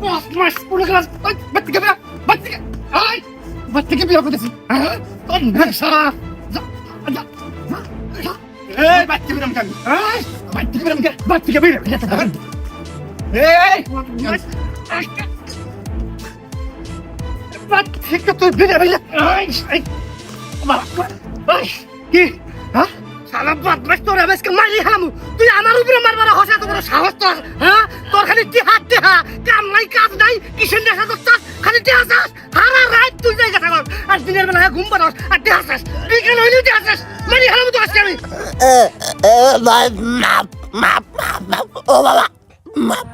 মাস পুরো ক্লাস বাচ্চাকে বিয়া বাচ্চাকে বিয়া করতেছি তোর নেশা এই বাচ্চা বিরাম কেন বাচ্চাকে বিরাম কেন বাচ্চাকে বিরাম এই বাচ্চাকে তুই বিরাম কি হ্যাঁ সালা বদমাশ তোর আজকে মারি হামু তুই আমার উপরে মারবার হসা তো বড় সাহস তোর হ্যাঁ তোর খালি টিহা কাম নাই কাজ নাই কিসের নেশা করছস খালি টিহা চাস সারা রাত তুই জায়গা থাকস আর দিনের বেলা ঘুম পারস আর টিহা চাস তুই কেন হইলি টিহা চাস মারি হামু তো আজকে আমি ভাই মাপ ও বাবা মাপ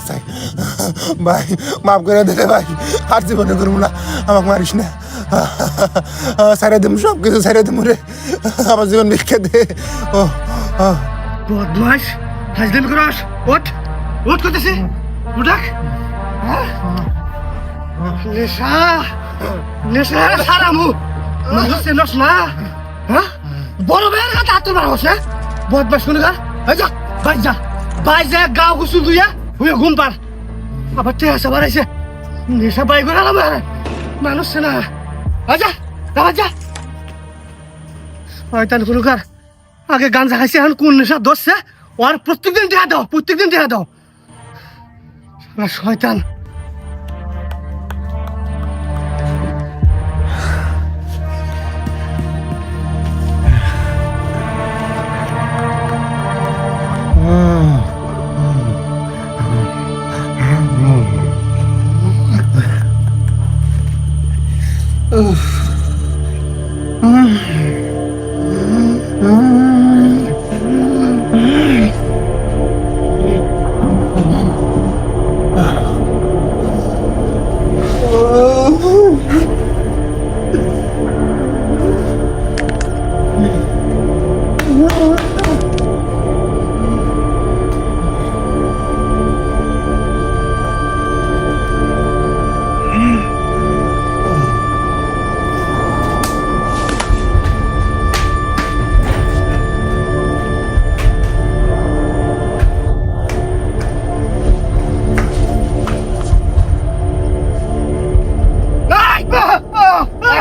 চাই ভাই মাফ করে দে ভাই আর জীবনে করবো না আমাকে মারিস না সারে দিম সব কিছু সারে দিম রে আমার জীবন ভিক্ষা দে ও বদমাশ হাজলামি করস ওঠ করতেছি উঠাক নেশা সারামু মানুষ চেনস না হ্যাঁ বড় ভাইয়ের কাছে হাত তোলা হচ্ছে বদমাশ শুনে যা বাইজা গাও গুসুল দুইয়া হুয়ে ঘুম পার আবার তে আসা বাড়াইছে নেশা বাই করে আলাম মানুষ না আচ্ছা যা শয়তান কুলুকার আগে গাঞ্জা খাইছে এখন কোন নেশা ধরছে আর প্রত্যেকদিন দেখা দাও শয়তান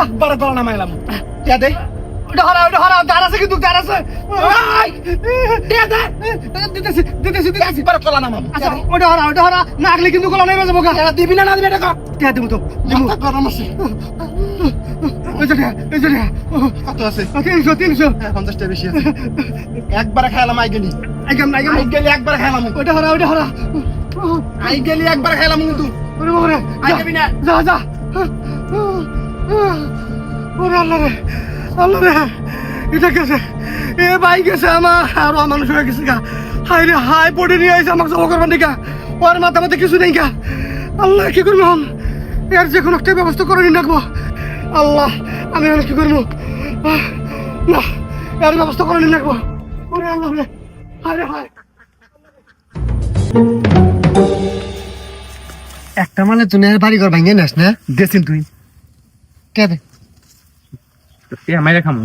একবার গলা নামাইলাম দে ওটা হরাও দাঁড় আছে কিন্তু দাঁড় আছে দিতেছি পরে গলা নামাম আচ্ছা ওটা হরা না আগলে কিন্তু গলা নামে যাবো দিবি না দিবি এটা কে দিব তো গরম আছে কত আছে 300 50 টা বেশি আছে একবারে খাইলাম আইগেলি একবারে খাইলাম ওটা হরা আইগেলি একবারে খাইলাম কিন্তু ওরে বাবা রে আইগেবি না যা ওরে আল্লাহ রে এটা গেছে এ ভাই গেছে আমার আরো মানুষ হয়ে গেছে গা হাই রে হাই পড়ে নিয়ে আইছে আমাকে জমা করবার দিকা ওর মাথা মাথা কিছু নেই গা আল্লাহ কি করবো এর যে কোনো একটা ব্যবস্থা করে নিয়ে রাখবো আল্লাহ আমি আর কি করবো না এর ব্যবস্থা করে নিয়ে রাখবো ওরে আল্লাহ রে হাই রে হাই একটা মানে তুই বাড়ি ঘর ভাঙিয়ে নাস না দেখিন তুই কে দে আমায় খামো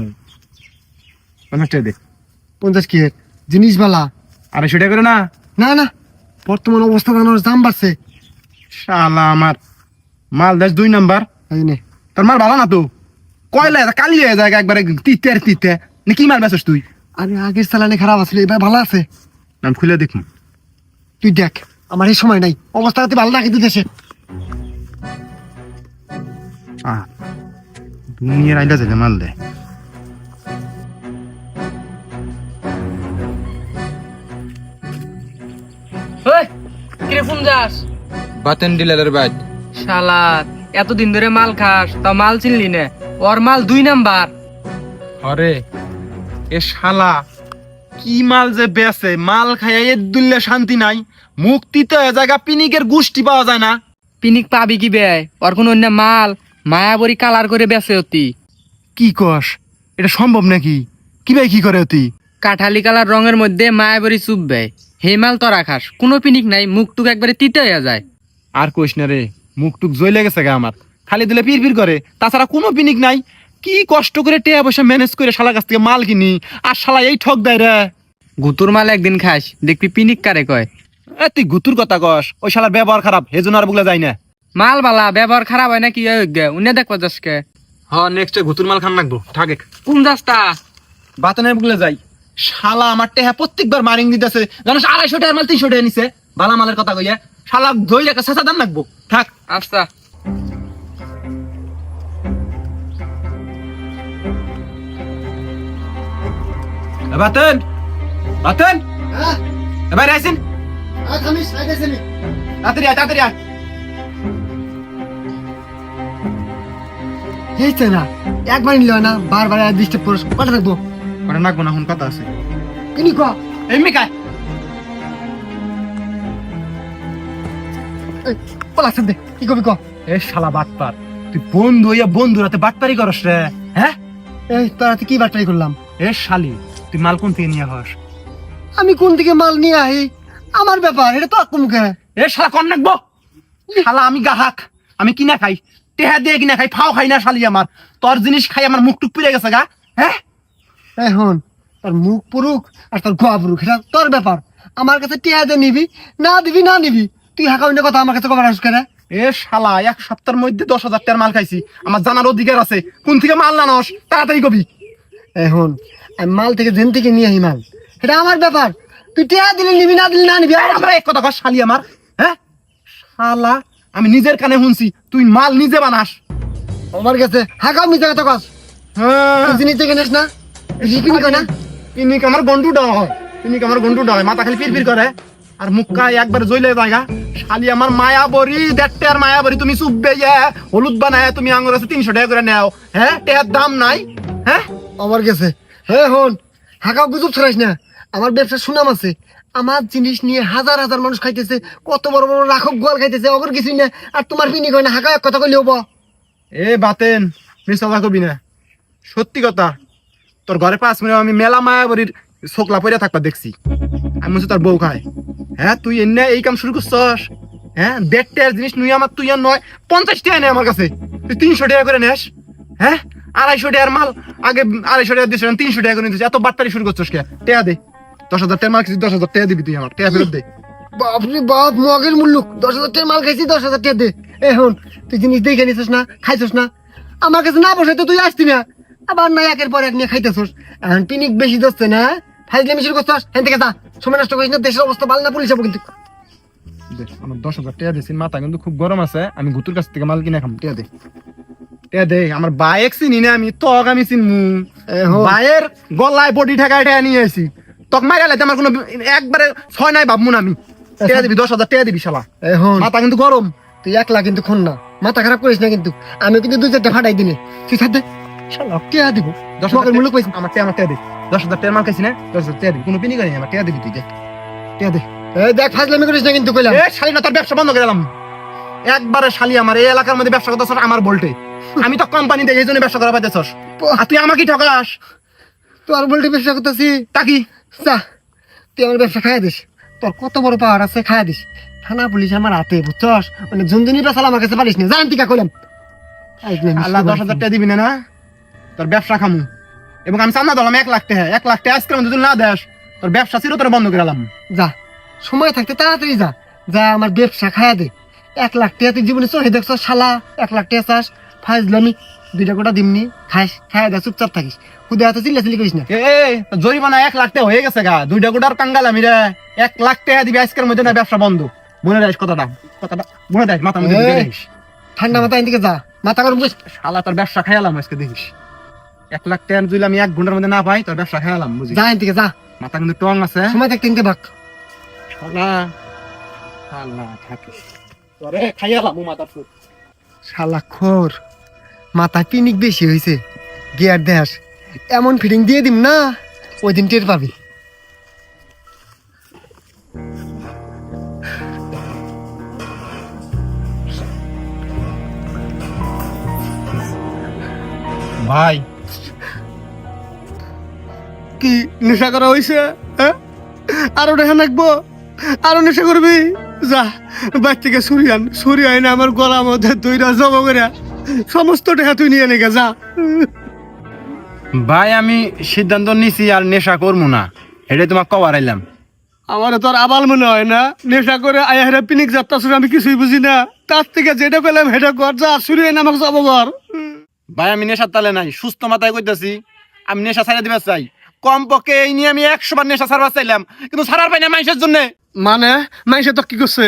50 টাকা দে 50 কি জিনিস বালা 250 টাকা করে না না বর্তমান অবস্থা দাম বাড়ছে শালা আমার মাল দেশ 2 নাম্বার তোর মাল ভালো না তো কয়লা কালি হয়ে যায় একবারে তিতে না কি মাল বেচছ তুই আরে আগের চালানে খারাপ আছিল এবার ভালো আছে নাম খুলে দেখুন তুই দেখ আমার এই সময় নাই অবস্থা ভালো না কিন্তু দেশে দুনিয়ার আইলা যাবে মাল দে ওই কিরে ফোন যাস বাতেন ডিলারের বাইট শালা এতদিন ধরে মাল খাস তা মাল চিনলি না ওর মাল 2 নাম্বার আরে এ শালা কি মাল যে বেচে মাল খাইয়া এর দুল্লে শান্তি নাই মুক্তিতে জায়গা পিনিকের গুষ্টি পাওয়া যায় না পিনিক পাবি কি বে ওর কোন অন্য মাল মায়াবরী কালার করে বেচে অতি কি কস এটা সম্ভব নাকি কি ভাই কি করে অতি কাঠালি কালার রঙের মধ্যে মায়াবরী চুপ বে হে মাল তোরা খাস কোনো পিনিক নাই মুখটুক একবারে তিতে হয়ে যায় আর কইস না রে মুখটুক জ্বলে গেছে গা আমার খালি দিলে পির করে তাছাড়া কোনো পিনিক নাই কি কষ্ট করে টেয়া পয়সা ম্যানেজ করে শালা কাছ থেকে মাল কিনি আর শালা এই ঠক দেয় রে গুতুর মাল একদিন খাস দেখবি পিনিক কারে কয় এ তুই গুতুর কথা কস, ওই শালার ব্যবহার খারাপ, হেজন্য আর বুগলা যায় না। মাল বালা ব্যবহার খারাপ হয় না কি হয় উনি দেখবো যাসকে। হ নেক্সট গুতুর মাল খান লাগবো থাকে। কোন রাস্তা? বাতনের বুগলে যাই। শালা আমার টেহা প্রত্যেকবার মারিং দিতেছে, জানিস 250 টাকার মাল 300 টাকা নিছে। বালা মালের কথা কইয়া শালা ধই রাখা চেঁচা দাম লাগবো থাক। আচ্ছা বাতন বাতন হ্যাঁ এবার আইছেন, থামিস আইতেছি নি। তাড়াতাড়ি আয় তাড়াতাড়ি আয়। এইছে না একবার নিল না, বারবার ডিস্টার্ব করছ, কটা থাকবো? ওটা নাকবো না, এখন কথা আছে। কিনি ক এমনি কায় পলাছ দে, কি কবি ক? এ শালা বাটপার, তুই বন্ধু হইয়া বন্ধু রাতে বাটপারি করস রে। হ্যাঁ এই তোরা কি বাটপারি করলাম? এ শালি তুই মাল কোন থেকে নিয়ে হস? আমি কোন থেকে মাল নিয়ে আহি আমার ব্যাপার, এটা তো আকুমকে। এ শালা কম নাকবো। শালা আমি গাহাক, আমি কিনা খাই, টেহা দিয়ে কিনা খাই, ফাও খাই না শালি আমার। তোর জিনিস খাই আমার মুখ টুক পুড়ে গেছে গা। হ্যাঁ এখন তোর মুখ পুরুক আর তোর গোয়া পুরুক, এটা তোর ব্যাপার। আমার কাছে টিয়া দিয়ে নিবি না দিবি না নিবি, তুই হাঁকা কথা আমার কাছে কবার আসবে না। এ শালা এক সপ্তাহের মধ্যে 10,000 টাকার মাল খাইছি, আমার জানার অধিকার আছে কোন থেকে মাল না নস, তাড়াতাড়ি কবি। এখন আমি মাল থেকে জেন থেকে নিয়ে আহি মাল, এটা আমার ব্যাপার। তুই টিয়া দিলে নিবি না দিলে না নিবি। আমরা এক কথা কর শালি আমার। হ্যাঁ শালা আমি নিজের কানে শুনছি তুই মাল নিজে বানাস। আমার কাছে হাঁকাও মিথ্যা কথা কস। তুই জিনিস থেকে নিস না, কিনি কয় না। পিনিক আমার গন্ডু হয়, পিনিক আমার গন্ডু হয়, মাথা খালি পিরপির করে আর মুখটা একবার জ্বলে জায়গা। শালি আমার মায়া বরি, দেখতে আর মায়া বরি, তুমি চুপবে হলুদ বানায় তুমি আঙুর আছে 300 টাকা করে নেও। হ্যাঁ টেহার দাম নাই। হ্যাঁ আমার কাছে হ্যাঁ হন হাঁকাও গুজব ছড়াইস না, আমার ব্যবসার সুনাম আছে। আমার জিনিস নিয়ে হাজার হাজার মানুষ খাইতেছে, কত বড় বড় রাখক গোয়াল খাইতেছে, অগর কিছুই না। আর তোমার পিনি কয় না, হাঁকা এক কথা কইলে হবো? এ বাতেন মিথ্যা কথা কবি না, সত্যি কথা। তোর ঘরে 5 মিনিট আমি মেলা মায়া বরির ছোকলা পইরা থাকবা দেখছি, আমি বলছি তোর বউ খায়। হ্যাঁ তুই এনে এই কাম শুরু করছস? হ্যাঁ 1.5 টাকার জিনিস নুই আমার, তুই আর নয় 50 টাকা নেই আমার কাছে, তুই 300 টাকা করে নেস। হ্যাঁ 250 টাকার মাল আগে 250 টাকা দিয়েছ, 300 টাকা করে নিতেছিস, এত বাটপারি শুরু করছস কে? টাকা দে, 10,000 টাকার মাল কিছু 10,000 টাকা দিবি তুই, আমার টাকা ফেরত দে। বাপরে বাপ, মগের মুল্লুক, 10,000 টাকার মাল খাইছি, 10,000 টাকা দে। এখন তুই জিনিস দেখে নিছিস না, খাইছিস না, আমার কাছে না বসে তো তুই আসতি না, আবার না একের পর এক নিয়ে খাইতেছস। এখন পিনিক বেশি দোস্তে না, ফাইজলে মিছিল করছস। হেন থেকে যা, সময় নষ্ট করিস না, দেশের অবস্থা ভালো না, পুলিশ যাবো কিন্তু। দে, আমার 10,000 টাকা দিয়েছি, মাথা কিন্তু খুব গরম আছে, আমি গুতুর কাছ থেকে মাল কিনে খাম। টাকা দে, টাকা দে। আমার বাইক চিনি না আমি, তক আমি চিনমু। বাইয়ের গলায় বডি ঠেকায় টাকা নিয়ে আসি, তক মাইরা লাইতে আমার কোনো একবারে ছয় নাই ভাবমু না আমি। টাকা দিবি, 10,000 টাকা দিবি শালা, এখন মাথা কিন্তু গরম। তুই একলা কিন্তু খুন না, মাথা খারাপ করিস না কিন্তু, আমি কিন্তু 2-4টা ফাটাই দিনে। তুই থাকতে শালা টিয়া দিব, 10,000 মগের মুল্লুক পাইছি। আমার টাকা দে, 10,000 টাকার মাল খাইছি না, 10,000 টাকা দিবি, কোনো পিনি করি আমার টাকা দিবি তুই, দে টাকা দে। এই দেখ ফাজলামি করিস না কিন্তু কইলাম। এ শালি না, তোর ব্যবসা বন্ধ করে দিলাম একবারে। শালি আমার এই এলাকার মধ্যে ব্যবসা করতেছস আমার বলটে, আমি তো কোম্পানি দেখে এই জন্য ব্যবসা করা পাইতেছস, আর তুই আমাকে ঠকাস। তোর বলতে ব্যবসা করতেছি, তাকি যা তুই আমার ব্যবসা খাইয়া দিস, তোর কত বড় পাহাড় আছে, খাইয়া দিস। থানা পুলিশ আমার হাতে, বুঝছস, মানে জুনজুনি বেসাল আমার কাছে পারিস না, জান টিকা কইলাম। আল্লাহ 10,000 টাকা দিবি না, না তোর ব্যবসা খামু। এবং আমি চান্দা দিলাম 1 লাখ টাকা, 1 লাখ টাকা আজকে যদি না দেস তোর ব্যবসা চিরতরে বন্ধ করে দিলাম। যা, সময় থাকতে তাড়াতাড়ি যা, যা আমার ব্যবসা খাইয়া দে। 1 লাখ টাকা তুই জীবনে চোখে দেখছস শালা, 1 লাখ টাকা চাস, ফাইজলামি 2টা গোটা দিমনি, খাইস, খাইয়া দে, চুপচাপ থাকিস, খুদে হাতে চিল্লাচিল্লি করিস না। এ জরিমানা 1 লাখ টাকা হয়ে গেছে গা, 2টা গোটার কাঙ্গাল আমি রে। 1 লাখ টাকা দিবি আজকের মধ্যে, না ব্যবসা বন্ধ। মনে রাখিস কথাটা, কথাটা মনে রাখিস, মাথা মধ্যে ঢুকে রাখিস। ঠান্ডা মাথা এদিকে যা, মাথা গরম করিস। শালা তোর ব্যবসা খাইলাম আজকে দেখিস। 1 লাখ টাকা যদি আমি 1 ঘন্টার মধ্যে না পাই তোর ব্যবসা খাইলাম, বুঝিস? যা এদিকে যা, মাথা কিন্তু টং আছে। সময় থাকতে এদিকে ভাগ। শালা শালা থাকে তোরে খাইলাম মাথা ফুট। শালা খোর, মাথা পিনিক বেশি হয়েছে, গিয়ার দেশ এমন ফিটিং দিয়ে দিম না, ওই দিন টের পাবি। ভাই কি নেশা করা হয়েছে? হ্যাঁ, আরো দেখা নাকবো, আরো নেশা করবি? যা বাইর থেকে ছুরি আইনে আমার গলার মধ্যে 2টা জব করে সমস্ত টাকা তুই নিয়ে নেগে যা। ভাই আমি সিদ্ধান্ত নিছি আর নেশা করবো না, এটাই তোমাকে কবার আইলাম। আমার তো আর আবাল মনে হয় না, নেশা করে আয়া হেরা পিনিক যাত্রা আমি কিছুই বুঝি না। তার থেকে যেটা পেলাম হেটা কর, যা শুরু হয় না আমাকে যাবো ঘর। ভাই আমি নেশার তালে নাই, সুস্থ মাথায় কইতাছি আমি নেশা ছাড়া দিবার চাই। কমপক্ষে এই নিয়ে আমি 100 বার নেশা ছাড়বার চাইলাম, কিন্তু ছাড়ার পাই না মানুষের জন্য। মানে মাইসে তো কি করছে?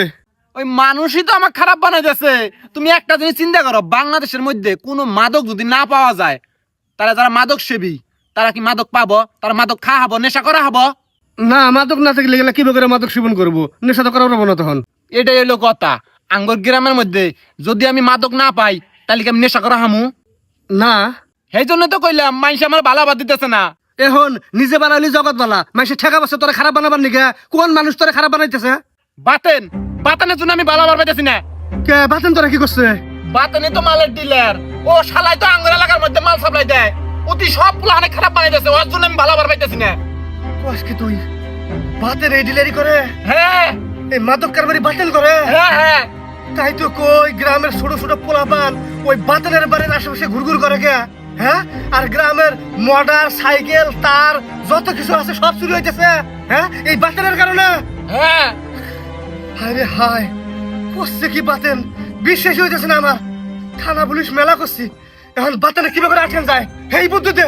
ওই মানুষই তো আমাকে খারাপ বানাইতেছে। তুমি একটা জিনিস চিন্তা করো, বাংলাদেশের মধ্যে কোনো মাদক যদি না পাওয়া যায়, তারা যারা মাদক সেবী তারা কি মাদক পাবো? তারা মাদক খা হবো, নেশা করা হবো? না, মাদক না থাকলে গেলে কি করে মাদক সেবন করবো? নেশা তো করা পারবো না তখন। এটাই হলো কথা। আঙ্গর গ্রামের মধ্যে যদি আমি মাদক না পাই তাহলে কি আমি নেশা করা হামু? না, সেই জন্য তো কইলাম মানুষ আমার ভালো বাদ দিতেছে না। এখন নিজে বানাইলি জগৎ বালা, মাইসে ঠেকা বসে তোরা খারাপ বানাবার নিকে। কোন মানুষ তোরা খারাপ বানাইতেছে? বাতানের জন্য আমি ভালো বার পাইতেছি না। কে বাতেন তোরা কি করছে? বাতানি তো মালের ডিলার, ও শালাই তো আঙ্গুর এলাকার মধ্যে মাল সাপ্লাই দেয়। অতি সব পুলা অনেক খারাপ বানাইতেছে, ওর জন্য আমি ভালো বার পাইতেছি না। কি তুই বাতেন এই ডিলারি করে? হ্যাঁ এই মাদক কারবারি বাতেন করে? হ্যাঁ হ্যাঁ, তাই তো কই গ্রামের ছোট ছোট পোলাপান ওই বাতেনের বাড়ির আশেপাশে ঘুরঘুর করে কে? হ্যাঁ, আর গ্রামের মোটর সাইকেল তার যত কিছু আছে সব চুরি হইতেছে। হ্যাঁ, এই বাতেনের কারণে। হ্যাঁ আরে হায়, করছে কি বাতেন? বিশ্বাস হইতেছে না আমার। থানা পুলিশ মেলা করছি, এখন বাতেনে কিভাবে করে আটকান যায় এই বুদ্ধিতে?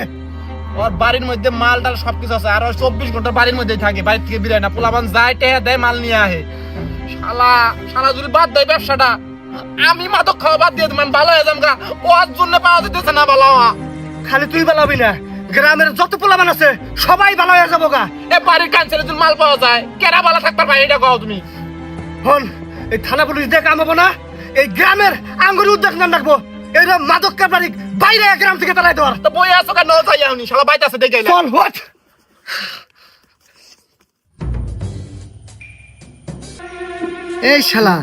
ওর বাড়ির মধ্যে মাল টাল সবকিছু আছে, আর ওর 24 ঘন্টা বাড়ির মধ্যেই থাকে, বাড়ি থেকে বেরোয় না। পোলাবান যায় টেহা দেয়, মাল নিয়ে আহে। শালা শালা যদি বাদ দেয় ব্যবসাটা, আমি মাদক খাওয়া বাদ দিয়ে দিলাম, ভালো হয়ে যাম গা। ওর জন্য পাওয়া যেতেছে না ভালো হওয়া। খালি তুই বালাবি না, গ্রামের যত পোলাপান আছে সবাই ভালো হয়ে যাবো গা। এ বাড়ির কাঞ্চনে যদি মাল পাওয়া যায়, কেরা ভালো থাকবার ভাই, এটা কও তুমি। হন, এই থানা পুলিশ দিয়ে কামাবো না, এই গ্রামের আঙ্গুর উদ্যোগ নাম রাখবো। এইরকম মাদক কারবারি বাইরে গ্রাম থেকে তাড়াই দেওয়ার। তো বই আসো কেন যাই আউনি, শালা বাইতে আছে দেখে চল হোয়াট। এই শালা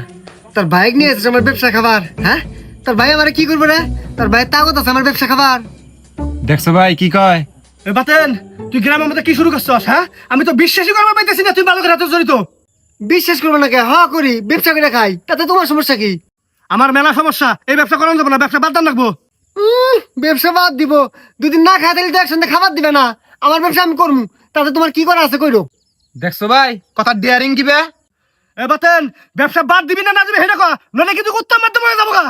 তোর বাইক নিয়ে এসেছে আমার ব্যবসা খাবার। হ্যাঁ, তোর ভাই আমার কি করবো রে? তোর ভাই তাগত আছে আমার ব্যবসা খাবার। দেখছো ভাই কি কয়? এ বাতেন, তুই গ্রামের মধ্যে কি শুরু করছস? হ্যাঁ, আমি তো বিশ্বাসই করবার পাইতেছি না তুই মাদকের হাতে জড়িত। বিশ্বাস করবো না কে? হ করি, ব্যবসা করে খাই, তাতে তোমার সমস্যা কি? আমার মেলা সমস্যা, এই ব্যবসা করানো যাবে না, ব্যবসা বাদ দান রাখবো। ব্যবসা বাদ দিব? দুদিন না খাই তাহলে তো একসঙ্গে খাবার দিবে না। আমার ব্যবসা আমি করবো, তাতে তোমার কি করা আছে কইরো। দেখছো ভাই কথা ডিয়ারিং কি বে? এ বাতেন, ব্যবসা বাদ দিবি না না দিবি হেটা কর, নলে কিন্তু উত্তম মাধ্যমে যাবো গা।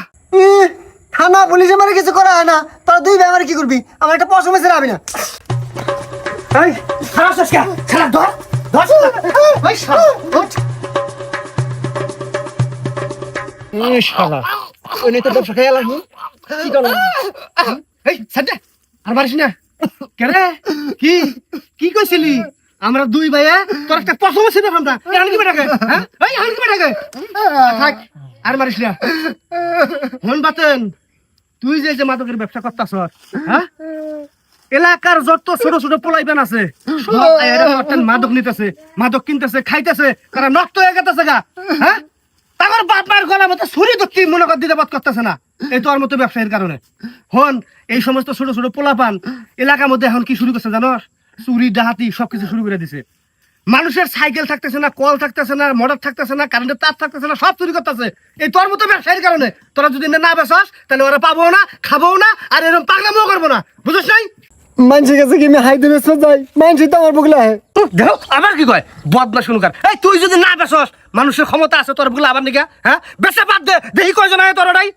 থানা পুলিশ আমার কিছু করা হয় না, তোরা দুই ভাই আমার কি করবি? আমার একটা পশমে ছেড়াবি না। এই খারাপ শেষ কে? ছেড়া ধর ধর শালা। ওই শালা ওঠ। এই শালা ওই নেই তো ব্যবসা খেয়ে এলাম কি করলাম? এই সাজে আর পারিস না কে রে? কি কি কইছিলি? আমরা দুই ভাইয়া তোর একটা পশমে ছেড়ে আমরা আনকি বেটাকে। হ্যাঁ, এই আনকি বেটাকে থাক আর মারিস না। হন বাতেন, তুই যে মাদকের ব্যবসা করতাছ, হ্যাঁ, এলাকার যত ছোট ছোট পোলাইবেন আছে সব আইরা করতেন মাদক নিতেছে, মাদক কিনতেছে, খাইতেছে, তারা নষ্ট হয়ে গেতেছে গা। হ্যাঁ, তারপর বাপ মায়ের গলা মতো ছুরি তো কি মনে কর দিতে বাদ করতেছে না, এই তোর মতো ব্যবসায়ীর কারণে। হন, এই সমস্ত ছোট ছোট পোলাপান এলাকার মধ্যে এখন কি শুরু করছে জানোস? চুরি ডাহাতি সবকিছু শুরু করে দিছে। মানুষের সাইকেল থাকতেছে না, কল থাকতেছে না, মোটর থাকতেছে না, কারেন্টের তার থাকতেছে না, সব চুরি করতেছে এই তোর মতো ব্যবসায়ীর কারণে। তোরা যদি না বেচাস তাহলে ওরা পাবো না, খাবো না, আর এরকম পাগলামও করবো না, বুঝছ নাই? মানুষের কাছে কি আমি হাইতে বেসতে যাই? মানুষ তো আমার বুকলা হয়। দেখো আবার কি কয় বদনা শুনুকার। এই তুই যদি না বেচস, মানুষের ক্ষমতা আছে তোর বুকলা আবার নিকা। হ্যাঁ, বেচা বাদ দে, দেখি কয়জন আয় তোর ওটাই।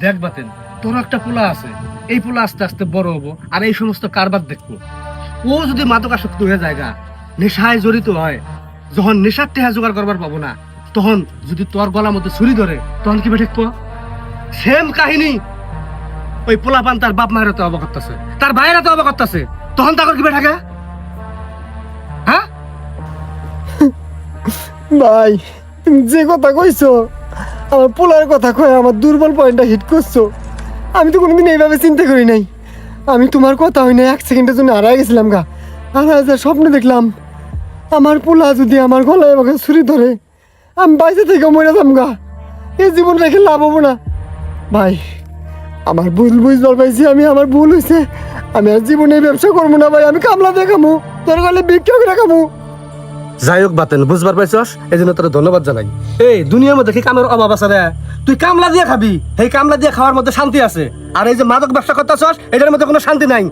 দেখ বাতেন, তোর একটা পোলা আছে, এই পোলা আস্তে আস্তে বড় হবো আর এই সমস্ত কারবার দেখবো। ও যদি মাদকাসক্ত হয়ে যায়, নেশায় জড়িত হয়, যখন নেশার টেহা জোগাড় করবার পাবো না, তখন যদি তোর গলার মধ্যে ছুরি ধরে তখন কি দেখবো? সেম কাহিনী। ওই পোলাপান তার বাপ মায়ের তো অবাক করতেছে, তার ভাইয়েরা তো অবাক করতেছে, তখন তাকে কি থাকে? হ্যাঁ ভাই, তুমি যে কথা কইছো, আমার পোলার কথা কয়ে আমার দুর্বল পয়েন্টটা হিট করছো। আমি তো কোনোদিন এইভাবে চিন্তা করি নাই। আমি তোমার কথা হই না, 1 সেকেন্ডের জন্য হারাই গেছিলাম গা। আর স্বপ্নে দেখলাম আমার পোলা যদি আমার গলায় আমাকে ছুরি ধরে, আমি বাইরে থেকে মরে যাম গা। এই জীবন রেখে লাভ হবো না ভাই। আমার ভুল বুঝতে পাইছি, আমার ভুল হয়েছে। আমি আর জীবনে ব্যবসা করবো না ভাই। আমি কামলা দেখামু, তোর গেলে বিক্রি করে খামু। যাই হোক বাতেন, বুঝবার পাইছস, এই জন্য তোর ধন্যবাদ জানাই। এই দুনিয়ার মধ্যে কি কামের অভাব আছে রে? তুই কামলা দিয়ে খাবি, এই কামলা দিয়ে খাওয়ার মধ্যে শান্তি আছে। আর এই যে মাদক ব্যবসা করতেছস, এটার মধ্যে কোনো শান্তি নাই।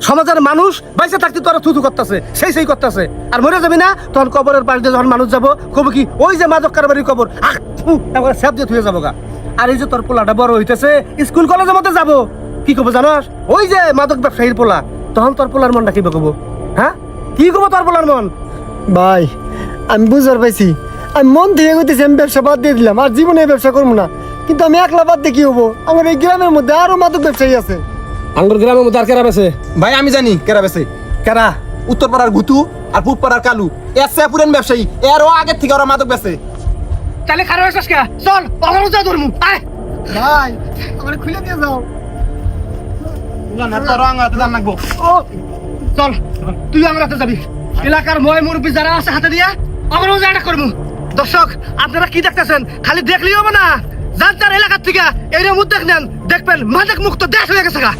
সমাজের মানুষ বাইসে থাকতে তোরা থুথু করতেছে সেই করতেছে আর মরে যাবি না তখন কবরের পাশ দিয়ে যখন মানুষ যাবো কবো কি ওই যে মাদক কারবারির কবর একবার স্যাপ দিয়ে থুয়ে যাবো গা। আর এই যে তোর পোলাটা বড় হইতেছে স্কুল কলেজের মধ্যে যাবো কি করবো জানোস ওই যে মাদক ব্যবসায়ীর পোলা তখন তোর পোলার মনটা কি করবো হ্যাঁ কি করবো তোর পোলার মন? ভাই আমি বুঝতে পাইছি, আমি মন থেকে কইতেছি আমি ব্যবসা বাদ দিয়ে দিলাম আর জীবনে এই ব্যবসা করবো না, কিন্তু আমি একলা বাদ দিয়ে কি হবো? আমার এই গ্রামের মধ্যে আরো মাদক ব্যবসায়ী আছে। আঙ্গুর গ্রামের মধ্যে আর কেরা বেছে? ভাই আমি জানি কেরা বেছে। কেরা? উত্তর পাড়ার গুতু আর পূব পাড়ার কালু এর চেয়ে পুরেন ব্যবসায়ী এরও আগের থেকে ওরা মাদক বেছে। তাহলে খারাপ আসছিস কে? চল অগরও যা ধরমু আয়। ভাই আমার খুলে দিয়ে যাও। ও চল তুই আমার হাতে যাবি, এলাকার ময় মুরব্বী যারা আছে হাতে দিয়া অগরও যা এটা করমু। দর্শক আপনারা কি দেখতেছেন? খালি দেখলেই হবে না, যার যার এলাকার থেকে এই মুখ দেখ নেন, দেখবেন মাদক মুক্ত দেশ হয়ে গেছে গা।